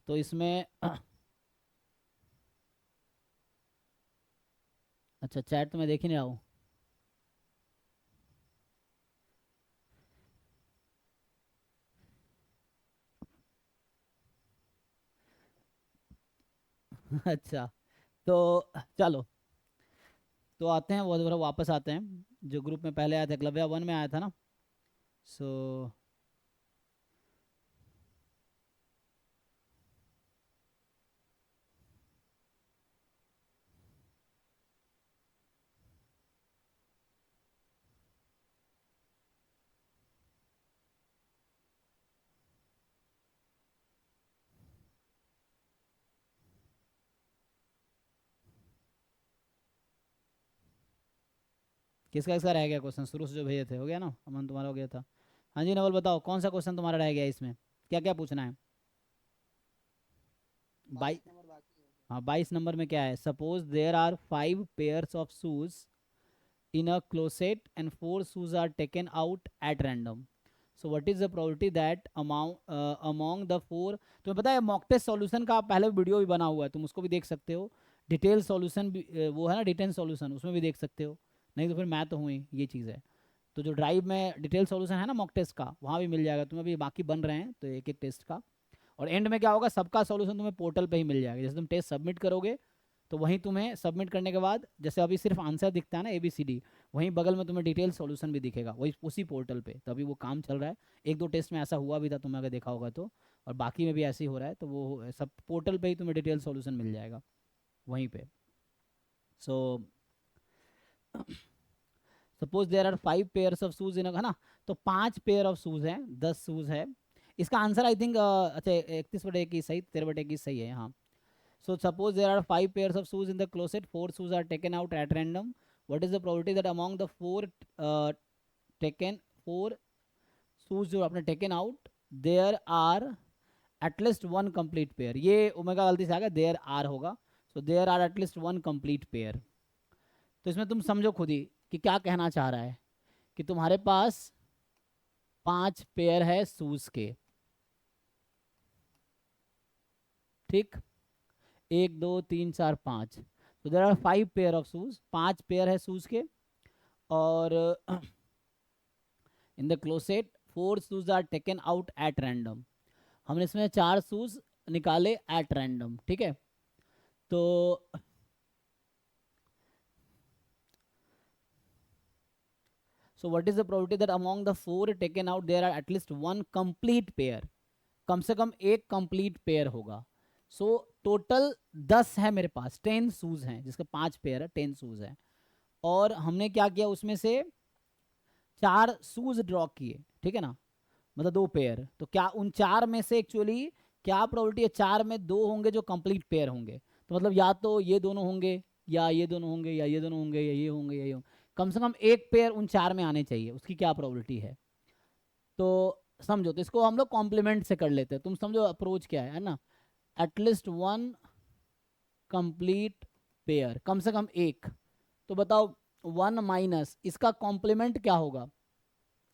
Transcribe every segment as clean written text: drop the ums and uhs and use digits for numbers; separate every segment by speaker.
Speaker 1: तो इसमें अच्छा, चैट तो मैं देख ही नहीं रहा हूँ। अच्छा, तो चलो, तो आते हैं वो दोबारा वापस आते हैं। जो ग्रुप में पहले आया था, एकलव्य 1 में आया था ना। सो किसका किसका रह गया क्वेश्चन? शुरू से जो भेजे थे हो गया ना? अमन, तुम्हारा हो गया था। हाँ जी नवल, बताओ कौन सा क्वेश्चन तुम्हारा रह गया इसमें, क्या क्या पूछना है? 22 नंबर बाकी है। हाँ, 22 नंबर में क्या है? Suppose there are 5 pairs of shoes in a closet and 4 shoes are taken out at random. So what is the probability that among the four, तुम्हें पता है मॉक टेस्ट सॉल्यूशन का पहले वीडियो भी बना हुआ है, तुम उसको भी देख सकते हो। डिटेल सॉल्यूशन भी वो है ना, डिटेल सॉल्यूशन, उसमें भी देख सकते हो। नहीं तो फिर मैं तो हूँ ही, ये चीज़ है। तो जो ड्राइव में डिटेल सॉल्यूशन है ना मॉक टेस्ट का, वहाँ भी मिल जाएगा तुम्हें। भी बाकी बन रहे हैं तो एक एक टेस्ट का। और एंड में क्या होगा, सबका सॉल्यूशन तुम्हें पोर्टल पे ही मिल जाएगा। जैसे तुम टेस्ट सबमिट करोगे तो वहीं तुम्हें सबमिट करने के बाद, जैसे अभी सिर्फ आंसर दिखता है ना ABCD, वहीं बगल में तुम्हें डिटेल सॉल्यूशन भी दिखेगा, वही उसी पोर्टल पे। तो अभी वो काम चल रहा है। एक दो टेस्ट में ऐसा हुआ भी था, तुमने अगर देखा होगा तो। और बाकी में भी ऐसे ही हो रहा है, तो वो सब पोर्टल पे ही तुम्हें डिटेल सॉल्यूशन मिल जाएगा वहीं पे। So suppose there are 5 pairs of shoes in, है ना? तो 5 पेयर ऑफ शूज हैं, 10 शूज है। इसका आंसर आई थिंक, अच्छा 31/21 सही, 13/21 सही है, हाँ। So suppose there are 5 pairs of shoes in the closet, 4 shoes are taken out at random. What is the probability that among the uh, taken four shoes जो आपने taken out, there are at least one complete pair? ये omega गलती से आ गया, there are होगा। So there are at least one complete pair। तो इसमें तुम समझो खुद ही कि क्या कहना चाह रहा है, कि तुम्हारे पास 5 पेयर है शूज के, ठीक? 1 2 3 4 5। तो there are 5 pair of shoes, 5 pair है शूज के। और in the closet 4 shoes are taken out at random. हमने इसमें 4 शूज निकाले एट रैंडम, ठीक है? तो so what is the probability that among the 4 taken out there are at least one complete pair? कम से कम एक कंप्लीट पेयर होगा। सो टोटल 10 है मेरे पास, 10 शूज हैं, जिसके 5 पेयर है, 10 शूज है। और हमने क्या किया, उसमें से 4 शूज ड्रॉ किए, ठीक है ना? मतलब 2 पेयर। तो क्या उन 4 में से एक्चुअली क्या प्रोबेबिलिटी है, 4 में 2 होंगे जो कंप्लीट पेयर होंगे? तो मतलब या तो ये दोनों होंगे, या ये दोनों होंगे, या ये दोनों होंगे, या ये होंगे, या ये होंगे। कम से कम एक पेयर उन 4 में आने चाहिए, उसकी क्या प्रोबेबिलिटी है? तो समझो, तो इसको हम लोग कॉम्प्लीमेंट से कर लेते हैं। तुम समझो अप्रोच क्या है ना? एटलीस्ट वन कंप्लीट पेयर, कम से कम एक। तो बताओ, 1 माइनस इसका कॉम्प्लीमेंट क्या होगा?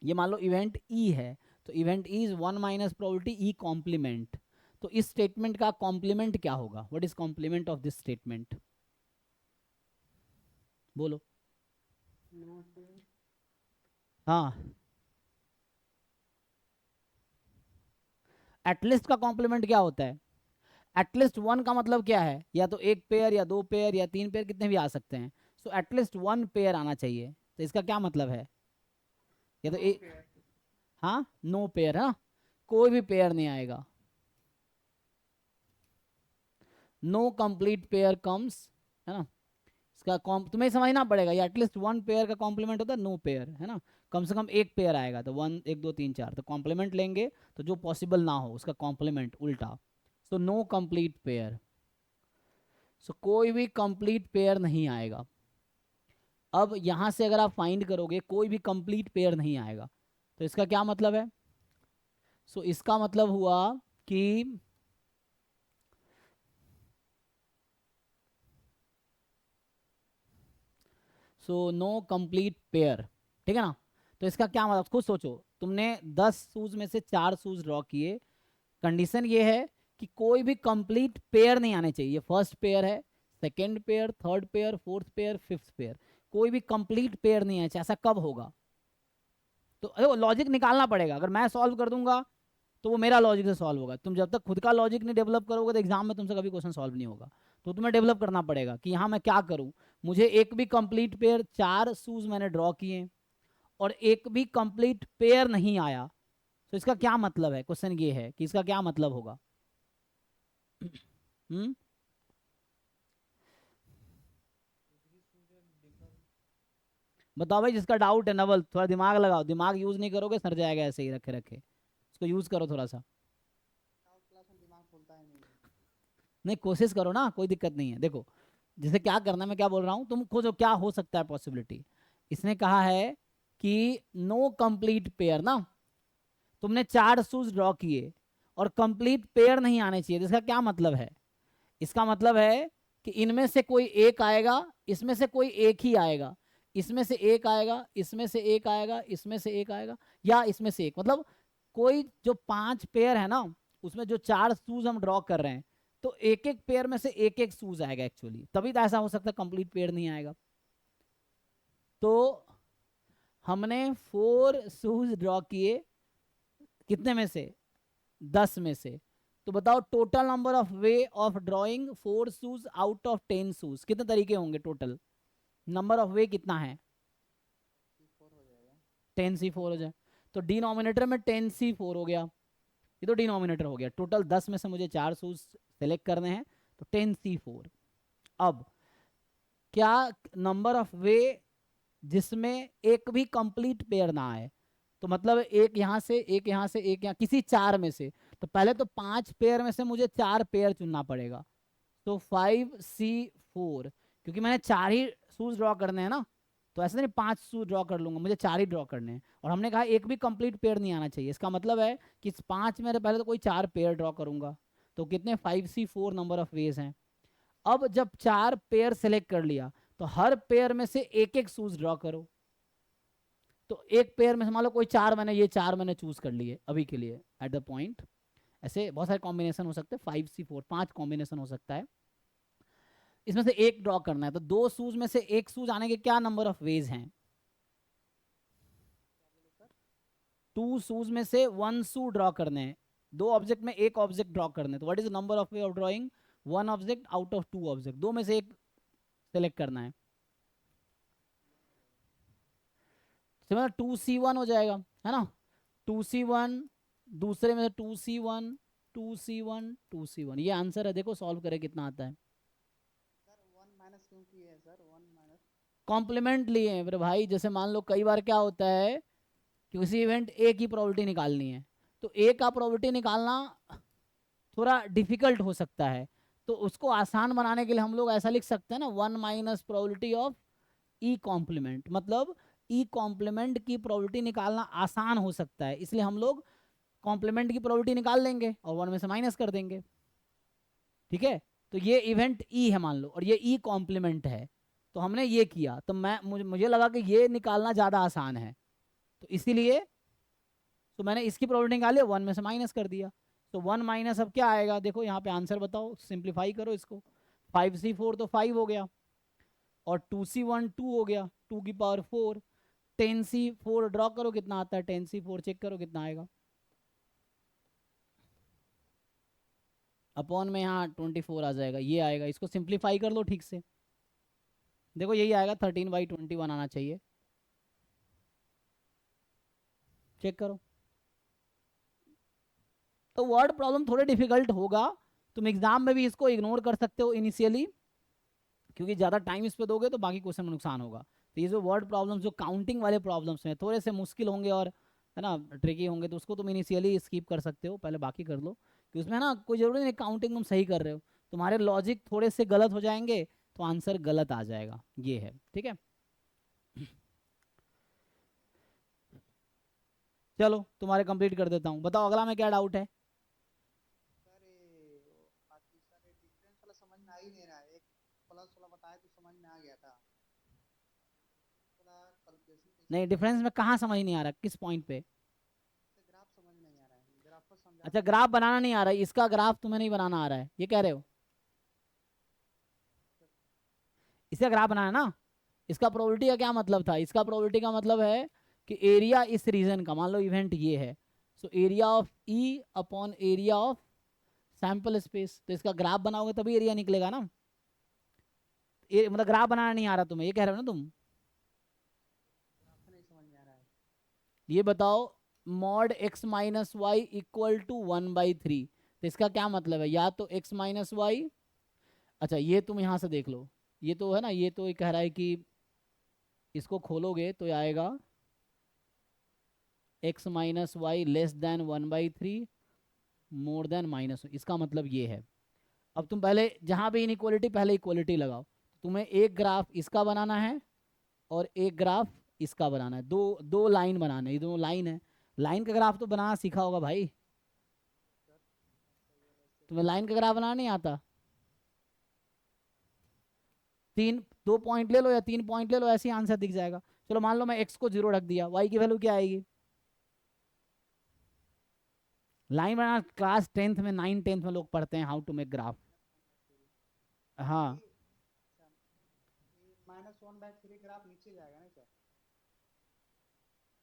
Speaker 1: ये मान लो इवेंट ई है, तो event E is 1 minus probability E complement. तो इस स्टेटमेंट का कॉम्प्लीमेंट क्या होगा? What is complement of this statement? बोलो। हाँ, एटलीस्ट का कॉम्प्लीमेंट क्या होता है? एटलीस्ट वन का मतलब क्या है? या तो एक पेयर, या 2 पेयर, या 3 पेयर, कितने भी आ सकते हैं। सो एटलीस्ट 1 पेयर आना चाहिए। तो इसका क्या मतलब है? या तो एक, हाँ, नो पेयर, हाँ, कोई भी पेयर नहीं आएगा। नो कंप्लीट पेयर कम्स, है ना? इसका तुम्हें समझना पड़ेगा, ये एटलीस्ट 1 पेयर का कॉम्प्लीमेंट होता है नो पेयर, है ना? कम से कम एक पेयर आएगा, तो 1 1 2 3 4, तो कॉम्प्लीमेंट लेंगे तो जो पॉसिबल ना हो उसका कॉम्प्लीमेंट उल्टा। So no complete pair. So कोई भी कंप्लीट पेयर नहीं आएगा। अब यहां से अगर आप फाइंड करोगे कोई भी कंप्लीट पेयर नहीं आएगा, तो इसका क्या मतलब है? सो इसका मतलब हुआ कि सो नो कंप्लीट पेयर, ठीक है ना? तो इसका क्या मतलब, खुद सोचो। तुमने 10 शूज में से 4 शूज ड्रॉ किए। कंडीशन ये है कि कोई भी कंप्लीट पेयर नहीं आने चाहिए। फर्स्ट पेयर है, second pair, third pair, fourth pair, fifth pair, कोई भी कंप्लीट पेयर नहीं आना चाहिए। ऐसा कब होगा? तो लॉजिक निकालना पड़ेगा। अगर मैं सॉल्व कर दूंगा तो वो मेरा लॉजिक से सॉल्व होगा। तुम जब तक खुद का लॉजिक नहीं डेवलप करोगे तो एग्जाम में तुमसे कभी क्वेश्चन सॉल्व नहीं होगा। तो तुम्हें डेवलप करना पड़ेगा कि यहाँ मैं क्या करूँ। मुझे एक भी कंप्लीट पेयर, 4 शूज मैंने ड्रॉ किए और एक भी कंप्लीट पेयर नहीं आया, तो इसका क्या मतलब है? क्वेश्चन ये है कि इसका क्या मतलब होगा। हम्म बताओ भाई, जिसका डाउट है नवल, थोड़ा दिमाग लगाओ। दिमाग यूज नहीं करोगे सर जाएगा ऐसे ही रखे रखे। इसको यूज करो थोड़ा सा। नहीं, कोशिश करो ना, कोई दिक्कत नहीं है। देखो जैसे क्या करना है, मैं क्या बोल रहा हूँ, तुम खोजो क्या हो सकता है पॉसिबिलिटी। इसने कहा है कि नो कंप्लीट पेयर ना, तुमने 4 शूज ड्रॉ किए और कंप्लीट पेयर नहीं आने चाहिए। इसका क्या मतलब है? इसका मतलब है कि इनमें से कोई एक आएगा, इसमें से कोई एक ही आएगा, इसमें से एक आएगा, इसमें से एक आएगा, इसमें से एक आएगा, या इसमें से एक। मतलब कोई जो 5 पेयर है ना, उसमें जो 4 शूज हम ड्रॉ कर रहे हैं, तो एक एक पेयर में से एक एक शूज आएगा एक्चुअली, तभी तो ऐसा हो सकता है कंप्लीट पेयर नहीं आएगा। तो हमने 4 शूज ड्रॉ किए, कितने में से? 10 में से। तो बताओ total number of way of drawing 4 shoes out of 10 shoes, कितने तरीके होंगे टोटल? नंबर ऑफ वे कितना है? 10c4 हो जाए तो डिनोमिनेटर में 10c4 हो गया। ये तो डिनोमिनेटर हो गया। टोटल 10 में से मुझे 4 शूज सेलेक्ट करने हैं, तो 10c4। अब क्या नंबर ऑफ वे जिसमें एक भी कंप्लीट पेयर ना आए, तो मतलब एक यहां से, एक यहां से, एक यहां, किसी 4 में से। तो पहले तो 5 पेयर में से मुझे 4 पेयर चुनना पड़ेगा। तो 5c4, क्योंकि मैंने 4 ही शूज ड्रॉ करने हैं ना, तो ऐसे नहीं 5 शूज ड्रॉ कर लूंगा, मुझे 4 ही ड्रॉ करने हैं। और हमने कहा एक भी कंप्लीट पेयर नहीं आना चाहिए। इसका मतलब है कि इस 5 में पहले तो कोई 4 पेयर ड्रॉ करूंगा। तो कितने? 5c4 नंबर ऑफ वेज हैं। अब जब 4 पेयर सेलेक्ट कर लिया, तो हर पेयर में से एक एक शूज ड्रॉ करो। तो एक पेयर में से मान लो कोई 4, मैंने ये 4 मैंने चूज कर लिए अभी के लिए एट द पॉइंट। ऐसे बहुत सारे कॉम्बिनेशन हो सकते हैं, 5c4 5 कॉम्बिनेशन हो सकता है। इसमें से एक ड्रॉ करना है, तो 2 शूज में से एक शूज आने के क्या नंबर ऑफ वेज हैं? 2 शूज में से 1 शू ड्रॉ करने हैं। 2 ऑब्जेक्ट में एक ऑब्जेक्ट ड्रॉ करने हैं, तो what is the number of way of drawing 1 object out of 2 object? 2 में से एक सेलेक्ट करना है, तो मतलब 2c1 हो जाएगा, है ना? 2c1, दूसरे में से 2c1, 2c1, 2c1, ये आंसर है। देखो सॉल्व करे कितना आता है। कॉम्प्लीमेंट लिए हैं मेरे भाई। जैसे मान लो कई बार क्या होता है कि उसी इवेंट ए की प्रोबेबिलिटी निकालनी है, तो ए का प्रोबेबिलिटी निकालना थोड़ा डिफिकल्ट हो सकता है। तो उसको आसान बनाने के लिए हम लोग ऐसा लिख सकते हैं ना, 1 minus probability of E complement. मतलब ई कॉम्प्लीमेंट की प्रोबेबिलिटी निकालना आसान हो सकता है, इसलिए हम लोग कॉम्प्लीमेंट की प्रोबेबिलिटी निकाल लेंगे और 1 में से माइनस कर देंगे। ठीक है? तो ये इवेंट ई है मान लो, और ये ई कॉम्प्लीमेंट है। तो हमने ये किया, तो मुझे लगा कि ये निकालना ज़्यादा आसान है, तो इसीलिए तो मैंने इसकी प्रोबेबिलिटी निकाली, 1 में से माइनस कर दिया। तो 1 माइनस अब क्या आएगा? देखो यहाँ पे आंसर बताओ, सिंप्लीफाई करो इसको। 5c4 तो 5 हो गया, और 2c1 2 हो गया, 2 की पावर 4। 10c4 ड्रॉ करो, कितना आता है? 10c4 चेक करो कितना आएगा। अपॉन में यहाँ 24 आ जाएगा, ये आएगा। इसको सिंप्लीफाई कर लो ठीक से, देखो यही आएगा, 13/21 आना चाहिए। चेक करो। तो वर्ड प्रॉब्लम थोड़े डिफिकल्ट होगा, तुम एग्जाम में भी इसको इग्नोर कर सकते हो इनिशियली, क्योंकि ज़्यादा टाइम इस पे दोगे तो बाकी क्वेश्चन में नुकसान होगा। तो ये जो वर्ड प्रॉब्लम्स, जो काउंटिंग वाले प्रॉब्लम्स हैं, थोड़े से मुश्किल होंगे और, है ना, ट्रिकी होंगे, तो उसको तुम इनिशियली स्किप कर सकते हो, पहले बाकी कर लो। कि उसमें ना कोई जरूरी नहीं काउंटिंग तुम सही कर रहे हो, तुम्हारे लॉजिक थोड़े से गलत हो जाएंगे तो आंसर गलत आ जाएगा, ये है। ठीक है, चलो तुम्हारे कंप्लीट कर देता हूँ। बताओ अगला में क्या डाउट है? नहीं, डिफरेंस में कहाँ समझ नहीं आ रहा, किस पॉइंट पे? अच्छा ग्राफ बनाना नहीं आ रहा है, इसका ग्राफ तुम्हें नहीं बनाना आ रहा है, ये कह रहे हो? इसका ग्राफ बनाना है ना। इसका प्रोबेबिलिटी का क्या मतलब था? इसका प्रोबेबिलिटी का मतलब है कि एरिया इस रीजन का, मान लो इवेंट ये है, so area of E upon area of sample space, तो इसका ग्राफ बनाओगे तभी एरिया निकलेगा ना। मतलब ग्राफ बनाना नहीं आ रहा तुम्हें, ये कह रहे हो ना तुम। ये बताओ, mod x minus y equal to 1/3, तो इसका क्या मतलब है? या तो x माइनस वाई, अच्छा ये तुम यहाँ से देख लो, ये तो है ना, ये तो ये कह रहा है कि इसको खोलोगे तो ये आएगा x minus y less than 1/3 more than minus, इसका मतलब ये है। अब तुम पहले जहाँ भी इनइक्वालिटी, पहले इक्वालिटी लगाओ। तुम्हें एक ग्राफ इसका बनाना है और एक ग्राफ इसका बनाना है, दो दो लाइन बनाना है, ये दोनों लाइन है। लाइन का ग्राफ तो बनाना सीखा होगा भाई, तुम्हें लाइन का ग्राफ बनाना नहीं आता? तीन, 2 पॉइंट ले लो या 3 पॉइंट ले लो, ऐसे ही आंसर दिख जाएगा। चलो मान लो मैं x को 0 रख दिया, y की वैल्यू क्या आएगी? लाइन बनाना क्लास 10th में, 9 10th में लोग पढ़ते हैं हाउ टू मेक ग्राफ। हाँ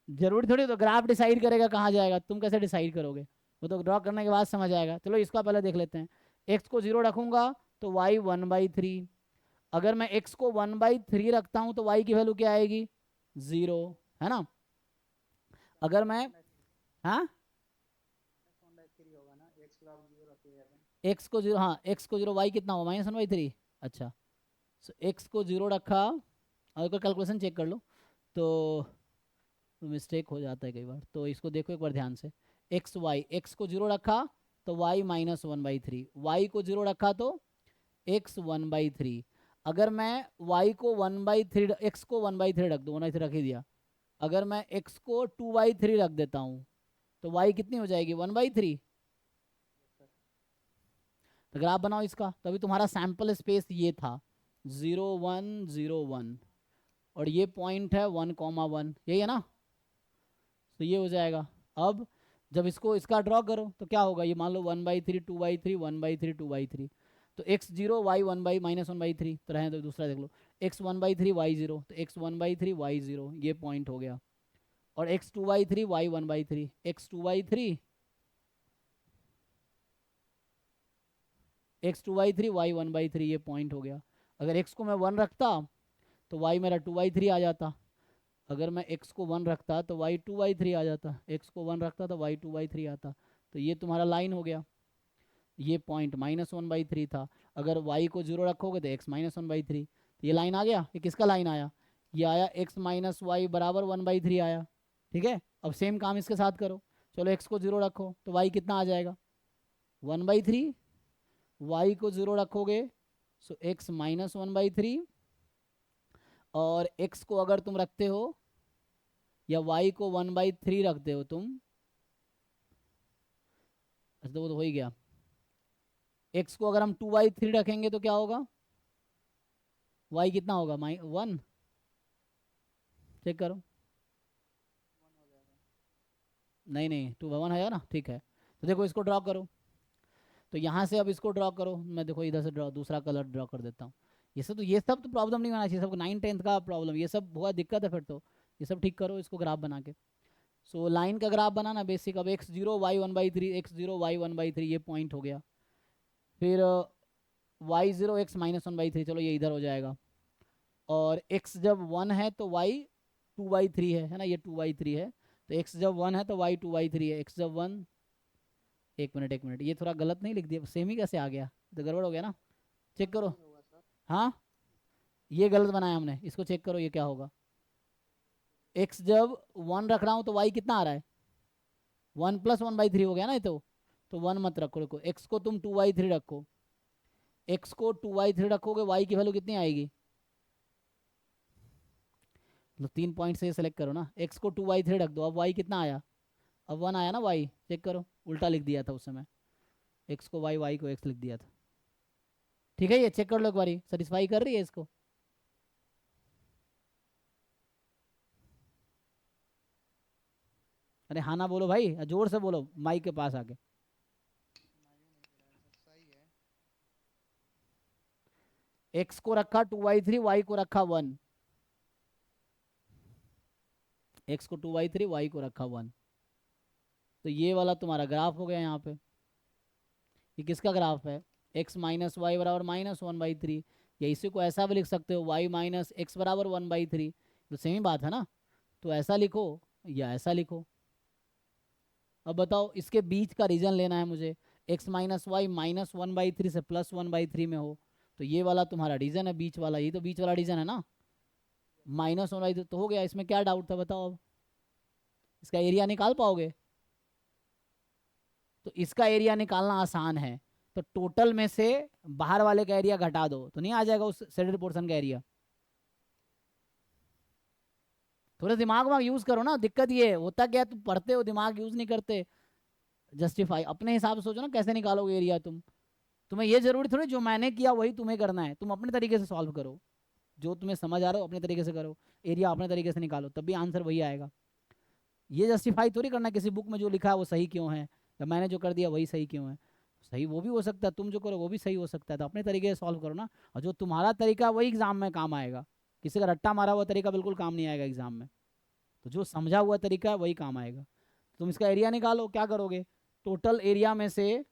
Speaker 1: जरूरी थोड़ी, तो ग्राफ डिसाइड करेगा कहाँ जाएगा, तुम कैसे डिसाइड करोगे? वो तो ड्रॉ करने के बाद समझ आएगा। चलो इसका पहले देख लेते हैं। x को 0 रखूंगा तो y 1/3, अगर मैं x को 1/3 रखता हूँ तो y की वैल्यू क्या आएगी? 0, है ना। अगर मैं, हाँ x को 0, हाँ x को 0, y कितना हुआ? -1/3। अच्छा, सो x को 0 रखा, और एक कैलकुलेशन चेक कर लो, तो मिस्टेक हो जाता है कई बार, तो इसको देखो एक बार ध्यान से। x को 0 रखा तो y -1/3, y को 0 रखा तो x 1/3। अगर मैं y को 1/3, x को 1/3 रख दूँ, 1/3 रख ही दिया, अगर मैं x को 2/3 रख देता हूँ तो y कितनी हो जाएगी? 1/3। तो ग्राफ बनाओ इसका, तो अभी तुम्हारा सैंपल स्पेस ये था 0 1 0 1, और ये पॉइंट है 1 1, यही है ना। तो ये हो जाएगा। अब जब इसको इसका ड्रॉ करो तो क्या होगा? ये मान लो 1/3 2/3 1/3 2/3, तो x 0 y 1/-1/3, तो रहें, तो दूसरा देख लो, x 1/3 y 0, तो x 1/3 y 0, ये पॉइंट हो गया। और x 2/3 y 1/3, x 2/3 y 1/3, ये पॉइंट हो गया। अगर x को मैं 1 रखता तो y मेरा 2/3 आ जाता, अगर मैं x को 1 रखता तो y 2/3 आ जाता, x को 1 रखता तो y 2/3 आता, तो ये तुम्हारा लाइन हो गया। ये पॉइंट -1/3 था, अगर y को 0 रखोगे तो x -1/3, तो ये लाइन आ गया। ये किसका लाइन आया? ये आया x माइनस वाई बराबर 1/3 आया। ठीक है, अब सेम काम इसके साथ करो। चलो x को 0 रखो तो y कितना आ जाएगा? 1/3, y को 0 रखोगे सो x -1/3, और x को अगर तुम रखते हो या y को 1/3 रखते हो तुम, अच्छा तो वो तो हो ही गया। x को अगर हम 2/3 रखेंगे तो क्या होगा? y कितना होगा? 1, चेक करो। नहीं नहीं, 2/1 है ना, ठीक है। तो देखो इसको ड्रॉ करो, तो यहाँ से अब इसको ड्रॉ करो, मैं देखो इधर से ड्रॉ, दूसरा कलर ड्रॉ कर देता हूँ। ये सब तो प्रॉब्लम नहीं होना चाहिए, सब 9 10th का प्रॉब्लम, ये सब बहुत दिक्कत है फिर तो। ये सब ठीक करो इसको ग्राफ बना के। सो लाइन का ग्राफ बनाना बेसिक, अब x 0 y 1/3, x 0 y 1/3, ये पॉइंट हो गया। फिर y 0 x -1/3, चलो ये इधर हो जाएगा। और x जब 1 है तो y 2/3 है ना, ये 2/3 है, तो x जब 1 है तो y 2/3 है, x जब 1, एक मिनट, ये थोड़ा गलत नहीं लिख दिया? सेम ही कैसे आ गया? तो गड़बड़ हो गया ना, चेक करो। हाँ ये गलत बनाया हमने, इसको चेक करो ये क्या होगा। x जब 1 रख रहा हूँ तो y कितना आ रहा है? 1 + 1/3 हो गया ना ये तो 1 मत रखो, देखो x को तुम 2/3 रखो, x को 2/3 रखोगे, y की वैल्यू कितनी आएगी? तो 3 पॉइंट से सेलेक्ट करो ना, x को 2/3 रख दो, अब y कितना आया? अब 1 आया ना y, चेक करो, उल्टा लिख दिया था उस समय, x को y को x लिख दिया था। ठीक है, ये चेक कर लो एक बारी, सेटिस्फाई कर रही है इसको? अरे हाँ ना बोलो भाई, जोर से बोलो माइक के पास आके। x को रखा 2y3, y को रखा 1, x को 2y3, y को रखा 1। तो ये वाला तुम्हारा ग्राफ हो गया यहाँ पे। ये किसका ग्राफ है? x माइनस वाई बराबर -1/3, या इसी को ऐसा भी लिख सकते हो y माइनस एक्स बराबर 1/3, तो सेम ही बात है ना। तो ऐसा लिखो या ऐसा लिखो। अब बताओ, इसके बीच का रीजन लेना है मुझे, x माइनस वाई -1/3 से +1/3 में हो, तो ये वाला तुम्हारा रीजन है, बीच वाला, ये तो बीच वाला रीजन है ना। -1/3 तो हो गया, इसमें क्या डाउट था बताओ। अब इसका एरिया निकाल पाओगे? तो इसका एरिया निकालना आसान है। तो टोटल में से बाहर वाले का एरिया घटा दो, तो नहीं आ जाएगा उस शेडेड पोर्शन का एरिया। थोड़ा दिमाग वाग यूज करो ना, दिक्कत ये होता क्या है, तुम पढ़ते हो दिमाग यूज नहीं करते। जस्टिफाई अपने हिसाब से सोचो ना, कैसे निकालोगे एरिया तुम। तुम्हें ये जरूरी थोड़ी जो मैंने किया वही तुम्हें करना है, तुम अपने तरीके से सॉल्व करो, जो तुम्हें समझ आ रहा हो अपने तरीके से करो, एरिया अपने तरीके से निकालो, तब भी आंसर वही आएगा। ये जस्टिफाई थोड़ी करना किसी बुक में जो लिखा है वो सही क्यों है, या मैंने जो कर दिया वही सही क्यों है। सही वो भी हो सकता है, तुम जो करो वो भी सही हो सकता है, तो अपने तरीके से सॉल्व करो ना। और जो तुम्हारा तरीका वही एग्जाम में काम आएगा, किसी का रट्टा मारा हुआ तरीका बिल्कुल काम नहीं आएगा एग्जाम में। तो जो समझा हुआ तरीका है वही काम आएगा। तुम इसका एरिया निकालो, क्या करोगे, टोटल एरिया में से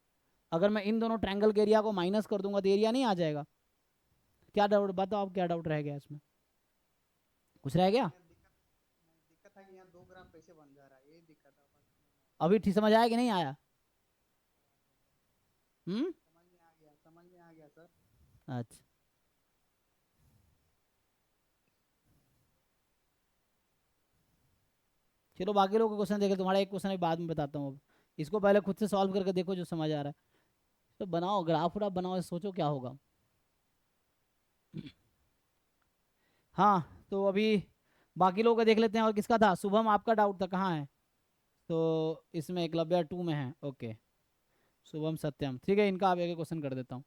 Speaker 1: अगर मैं इन दोनों ट्रायंगल के एरिया को माइनस कर दूंगा तो एरिया नहीं आ जाएगा। क्या डाउट बताओ, आप क्या डाउट रह गया इसमें, कुछ रह गया?
Speaker 2: दिक्कत था कि यहाँ 2 ग्राम कैसे बन जा रहा है, यही दिक्कत था।
Speaker 1: अभी ठीक समझ आया कि नहीं आया? हम्म।
Speaker 2: समझ में आ गया, समझ में आ गया सर।
Speaker 1: अच्छा, चलो बाकी लोगों के क्वेश्चन देखे, तुम्हारा एक क्वेश्चन बाद में बताता हूँ। अब इसको पहले खुद से सॉल्व करके देखो जो समझ आ रहा है। तो बनाओ ग्राफ व्राफ बनाओ, सोचो क्या होगा। हाँ, तो अभी बाकी लोगों का देख लेते हैं। और किसका था, शुभम आपका डाउट था, कहाँ है? तो इसमें एकलव्य 2 में है, ओके। शुभम सत्यम, ठीक है, इनका आप एक क्वेश्चन कर देता हूँ।